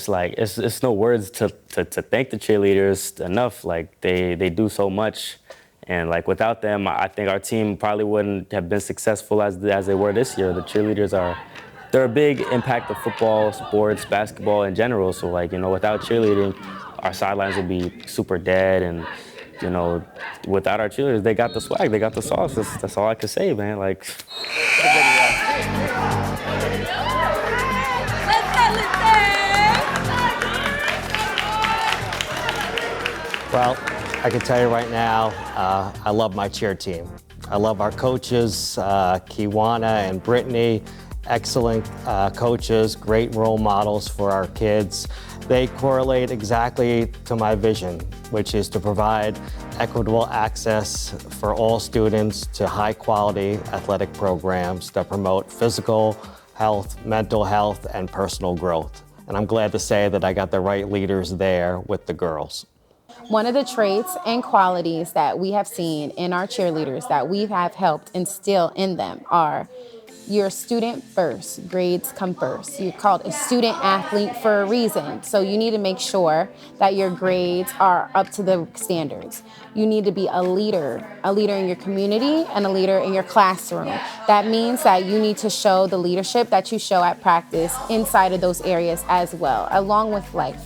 it's like it's no words to thank the cheerleaders enough. Like they do so much, and like without them, I think our team probably wouldn't have been successful as they were this year. The cheerleaders they're a big impact of football, sports, basketball in general. So like without cheerleading, our sidelines would be super dead, and without our cheerleaders, they got the swag, they got the sauce. That's all I can say, man. Like. Well, I can tell you right now, I love my cheer team. I love our coaches, Kiwana and Brittany, excellent coaches, great role models for our kids. They correlate exactly to my vision, which is to provide equitable access for all students to high quality athletic programs that promote physical health, mental health, and personal growth. And I'm glad to say that I got the right leaders there with the girls. One of the traits and qualities that we have seen in our cheerleaders that we have helped instill in them are you're a student first, grades come first. You're called a student athlete for a reason. So you need to make sure that your grades are up to the standards. You need to be a leader in your community and a leader in your classroom. That means that you need to show the leadership that you show at practice inside of those areas as well, along with life.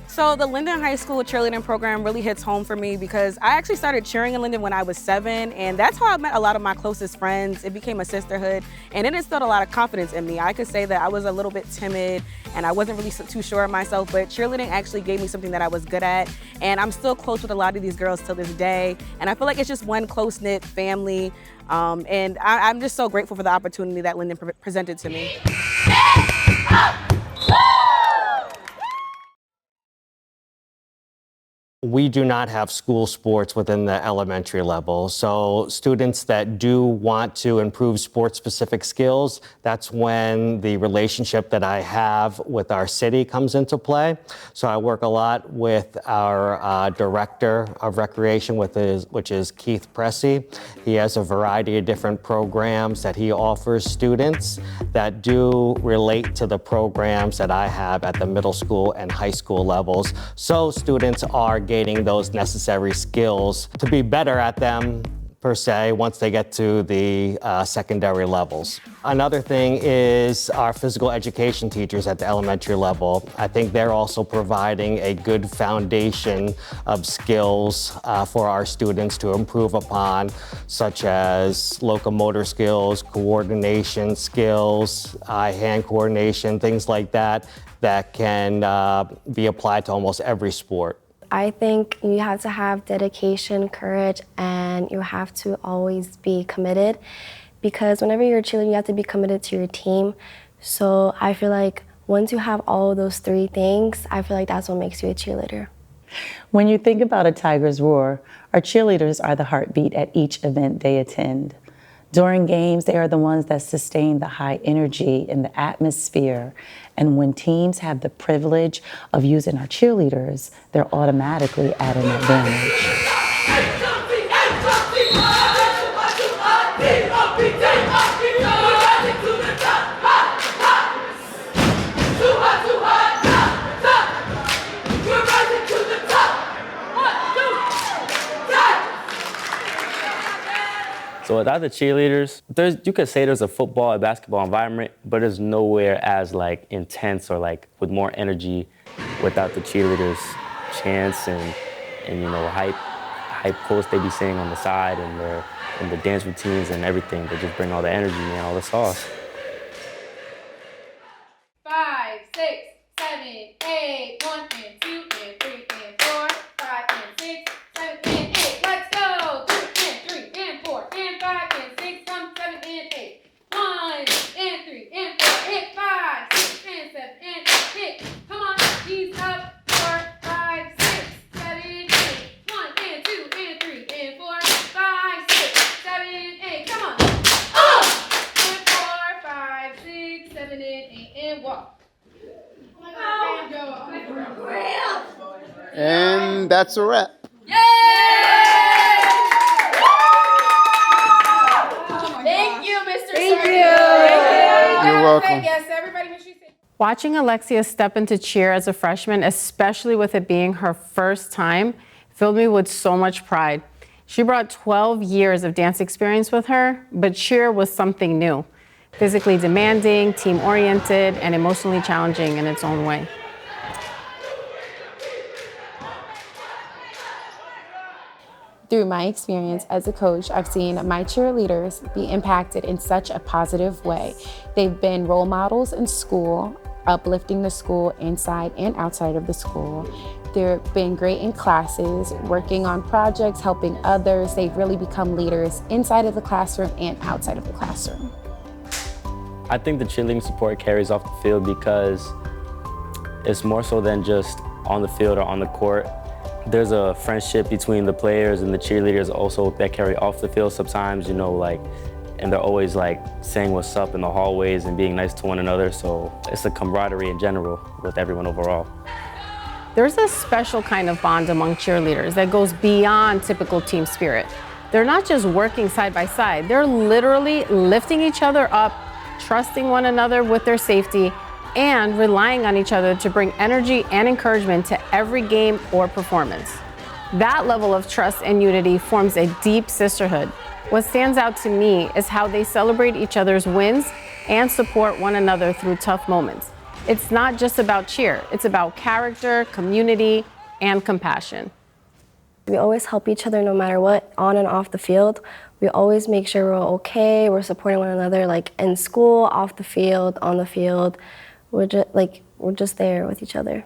So the Linden High School cheerleading program really hits home for me because I actually started cheering in Linden when I was 7, and that's how I met a lot of my closest friends. It became a sisterhood, and it instilled a lot of confidence in me. I could say that I was a little bit timid, and I wasn't really too sure of myself, but cheerleading actually gave me something that I was good at, and I'm still close with a lot of these girls till this day, and I feel like it's just one close-knit family, and I'm just so grateful for the opportunity that Linden presented to me. We do not have school sports within the elementary level. So students that do want to improve sport-specific skills, that's when the relationship that I have with our city comes into play. So I work a lot with our director of recreation, which is Keith Pressey. He has a variety of different programs that he offers students that do relate to the programs that I have at the middle school and high school levels. So students are gaining those necessary skills to be better at them, per se, once they get to the secondary levels. Another thing is our physical education teachers at the elementary level. I think they're also providing a good foundation of skills for our students to improve upon, such as locomotor skills, coordination skills, eye-hand coordination, things like that, that can be applied to almost every sport. I think you have to have dedication, courage, and you have to always be committed, because whenever you're a cheerleader, you have to be committed to your team. So I feel like once you have all of those three things, I feel like that's what makes you a cheerleader. When you think about a Tiger's Roar, our cheerleaders are the heartbeat at each event they attend. During games, they are the ones that sustain the high energy in the atmosphere. And when teams have the privilege of using our cheerleaders, they're automatically at an advantage. So without the cheerleaders, you could say there's a football and basketball environment, but it's nowhere as like intense or like with more energy without the cheerleaders' chants and hype quotes they be saying on the side and the dance routines and everything. They just bring all the energy and all the sauce. 5, 6, 7, 8, 1 and 2 and 3 and 4, 5 and 6, 7 and 8. Let's go! 2 and 3 and 4 and 5 and 6, come 7 and 8. 1 and 3 and 4, hit 5, 6 and 7 and 8. Hit, come on, knees up. 4, 5, 6, 7, 8. 1 and 2 and 3 and 4, 5, 6, 7 and 8. Come on. And 4, 5, 6, 7 and 8 and walk. And that's a wrap. Yay! Thank you, Mr. Thank Sergio. you. You're welcome. Yes, everybody, make sure you say. Watching Alexia step into cheer as a freshman, especially with it being her first time, filled me with so much pride. She brought 12 years of dance experience with her, but cheer was something new. Physically demanding, team-oriented, and emotionally challenging in its own way. Through my experience as a coach, I've seen my cheerleaders be impacted in such a positive way. They've been role models in school, uplifting the school inside and outside of the school. They've been great in classes, working on projects, helping others. They've really become leaders inside of the classroom and outside of the classroom. I think the cheerleading support carries off the field because it's more so than just on the field or on the court. There's a friendship between the players and the cheerleaders also that carry off the field sometimes, you know, like, and they're always like saying what's up in the hallways and being nice to one another. So it's a camaraderie in general with everyone overall. There's a special kind of bond among cheerleaders that goes beyond typical team spirit. They're not just working side by side, they're literally lifting each other up, trusting one another with their safety, and relying on each other to bring energy and encouragement to every game or performance. That level of trust and unity forms a deep sisterhood. What stands out to me is how they celebrate each other's wins and support one another through tough moments. It's not just about cheer, it's about character, community, and compassion. We always help each other no matter what, on and off the field. We always make sure we're okay, we're supporting one another, like in school, off the field, on the field. We're just there with each other.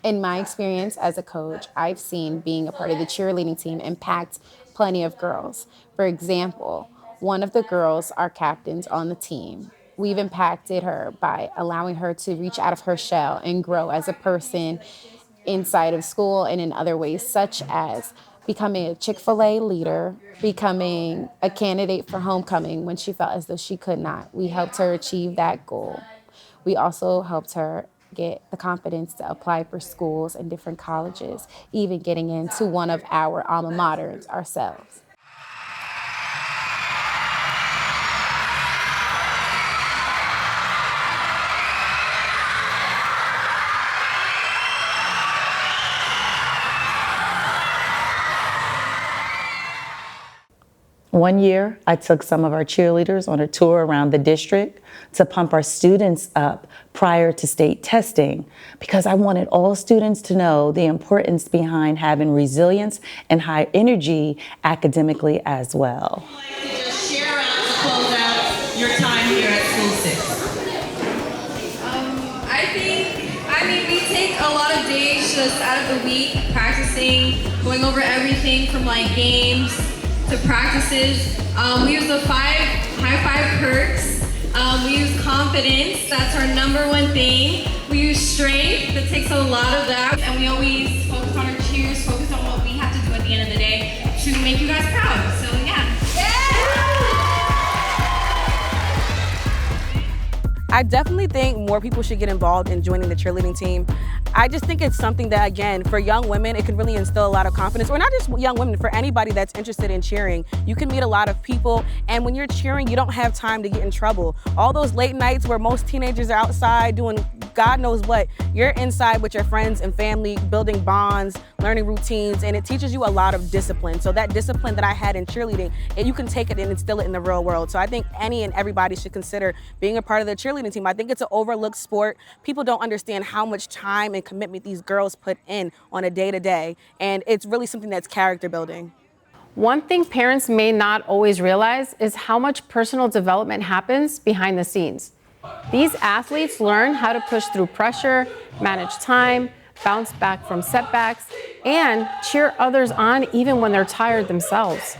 In my experience as a coach, I've seen being a part of the cheerleading team impact plenty of girls. For example, one of the girls are captains on the team. We've impacted her by allowing her to reach out of her shell and grow as a person inside of school and in other ways, such as becoming a Chick-fil-A leader, becoming a candidate for homecoming when she felt as though she could not. We helped her achieve that goal. We also helped her get the confidence to apply for schools and different colleges, even getting into one of our alma maters ourselves. One year, I took some of our cheerleaders on a tour around the district to pump our students up prior to state testing because I wanted all students to know the importance behind having resilience and high energy academically as well. I'd like to just share around to close out your time here at School 6. We take a lot of days just out of the week practicing, going over everything from like games to practices. We use the high five perks. We use confidence, that's our number one thing. We use strength, that takes a lot of that. And we always focus on our cheers, focus on what we have to do at the end of the day to make you guys proud. So yeah. I definitely think more people should get involved in joining the cheerleading team. I just think it's something that, again, for young women, it can really instill a lot of confidence, or not just young women, for anybody that's interested in cheering. You can meet a lot of people, and when you're cheering, you don't have time to get in trouble. All those late nights where most teenagers are outside doing God knows what, you're inside with your friends and family, building bonds, learning routines, and it teaches you a lot of discipline. So that discipline that I had in cheerleading, you can take it and instill it in the real world. So I think any and everybody should consider being a part of the cheerleading team. I think it's an overlooked sport. People don't understand how much time and commitment these girls put in on a day-to-day, and it's really something that's character building. One thing parents may not always realize is how much personal development happens behind the scenes. These athletes learn how to push through pressure, manage time, bounce back from setbacks, and cheer others on even when they're tired themselves.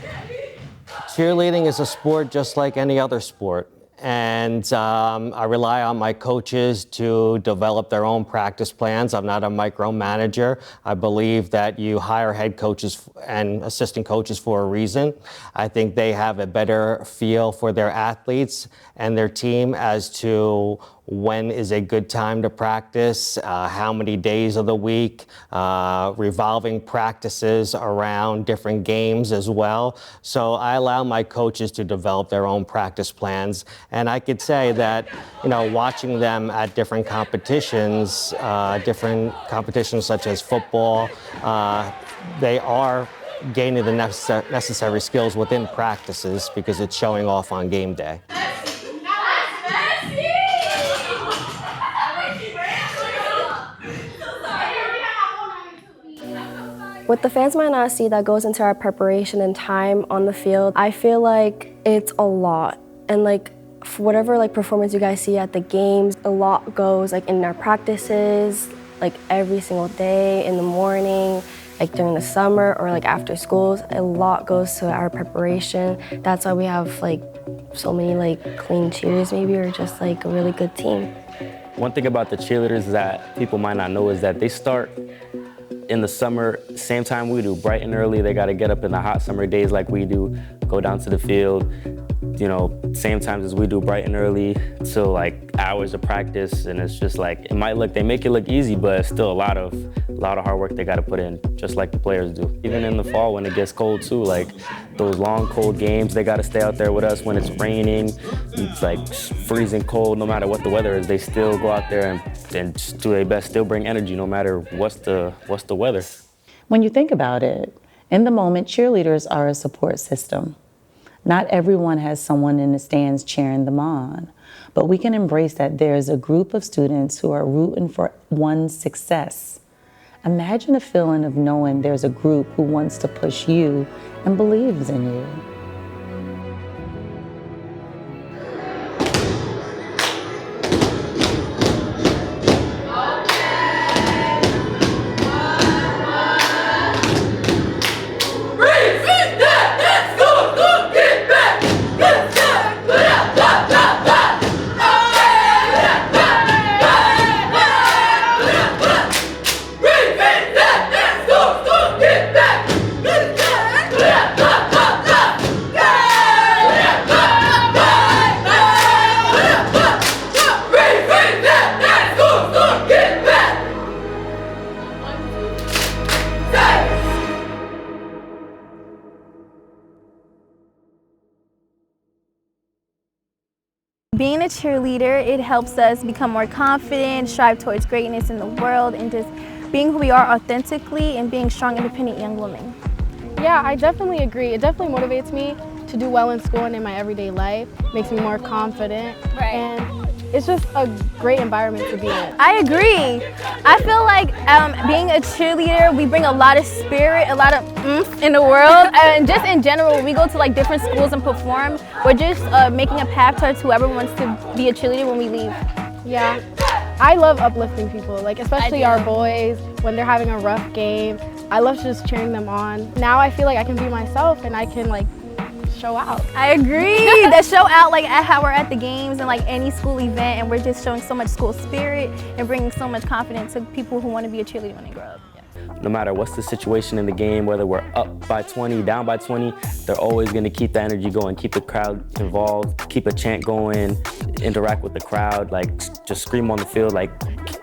Cheerleading is a sport just like any other sport. And I rely on my coaches to develop their own practice plans. I'm not a micromanager. I believe that you hire head coaches and assistant coaches for a reason. I think they have a better feel for their athletes and their team as to when is a good time to practice, how many days of the week, revolving practices around different games as well. So I allow my coaches to develop their own practice plans. And I could say that, watching them at different competitions such as football, they are gaining the necessary skills within practices because it's showing off on game day. What the fans might not see that goes into our preparation and time on the field, I feel like it's a lot. And for whatever performance you guys see at the games, a lot goes in our practices, every single day, in the morning, during the summer or after schools. A lot goes to our preparation. That's why we have so many clean cheers maybe, or just a really good team. One thing about the cheerleaders that people might not know is that they start in the summer, same time we do, bright and early. They got to get up in the hot summer days like we do, go down to the field, same times as we do, bright and early, till hours of practice. And it's just they make it look easy, but it's still a lot of hard work they got to put in, just like the players do. Even in the fall when it gets cold too, those long cold games, they got to stay out there with us when it's raining. It's freezing cold. No matter what the weather is, they still go out there and just do their best, still bring energy no matter what's the weather. When you think about it, in the moment, cheerleaders are a support system. Not everyone has someone in the stands cheering them on, but we can embrace that there's a group of students who are rooting for one's success. Imagine the feeling of knowing there's a group who wants to push you and believes in you. Being a cheerleader, it helps us become more confident, strive towards greatness in the world, and just being who we are authentically and being strong, independent young women. Yeah, I definitely agree. It definitely motivates me to do well in school and in my everyday life. Makes me more confident. Right. And it's just a great environment to be in. I agree. I feel like being a cheerleader, we bring a lot of spirit, a lot of oomph in the world. And just in general, when we go to different schools and perform, we're just making a path towards whoever wants to be a cheerleader when we leave. Yeah. I love uplifting people, especially our boys when they're having a rough game. I love just cheering them on. Now I feel like I can be myself and I can show out. I agree. That show out at how we're at the games and any school event, and we're just showing so much school spirit and bringing so much confidence to people who want to be a cheerleader when they grow up. No matter what's the situation in the game, whether we're up by 20, down by 20, they're always going to keep the energy going, keep the crowd involved, keep a chant going, interact with the crowd, just scream on the field,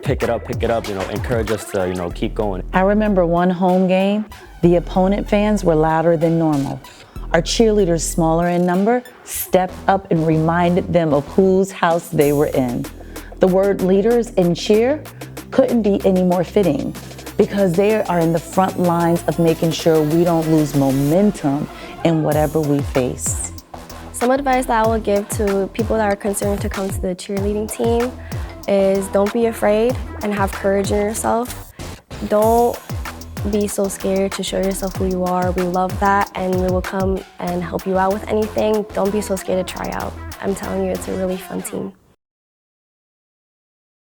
pick it up, encourage us to, keep going. I remember one home game, the opponent fans were louder than normal. Our cheerleaders, smaller in number, stepped up and reminded them of whose house they were in. The word leaders in cheer couldn't be any more fitting because they are in the front lines of making sure we don't lose momentum in whatever we face. Some advice that I will give to people that are considering to come to the cheerleading team is don't be afraid and have courage in yourself. Don't be so scared to show yourself who you are. We love that, and we will come and help you out with anything. Don't be so scared to try out. I'm telling you, it's a really fun team.